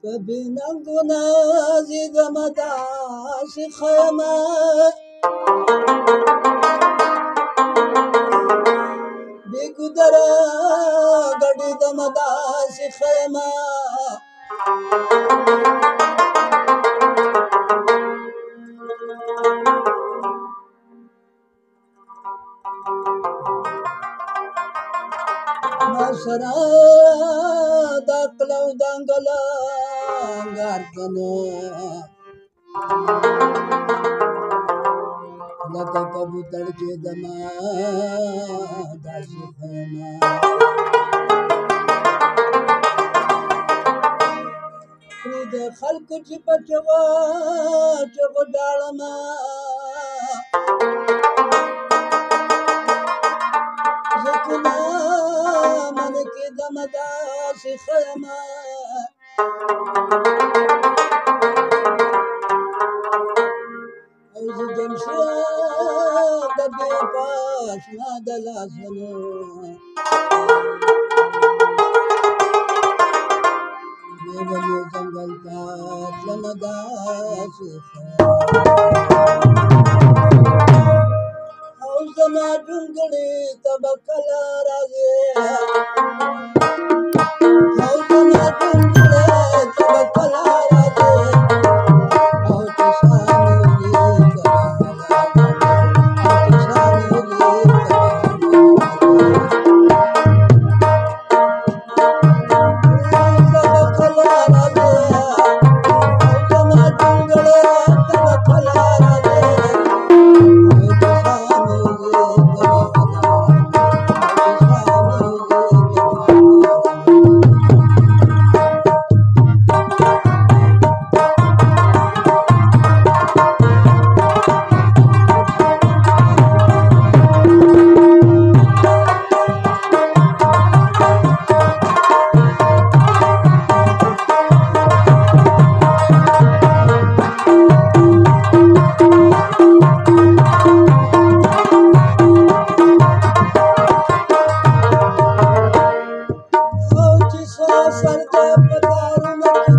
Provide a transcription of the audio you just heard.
ببیننگونه زیدم داشی خیمه بیگو دره گڑیدم داشی خیمه نشرا دقلو دنگلا گردنه لکه کبوتر چې دما داسې خیمه د خلکو چې پټوا چغو ډاړمه زکنا من کې دما داسې خیمه او زه جمشید د بې پاشنا د لاسونو دیوالو جنگل تا تلمه داسې او زما جونګړې ته به کله راځې او زما جونګړې ته به کله راځې او چې سر د پتارونو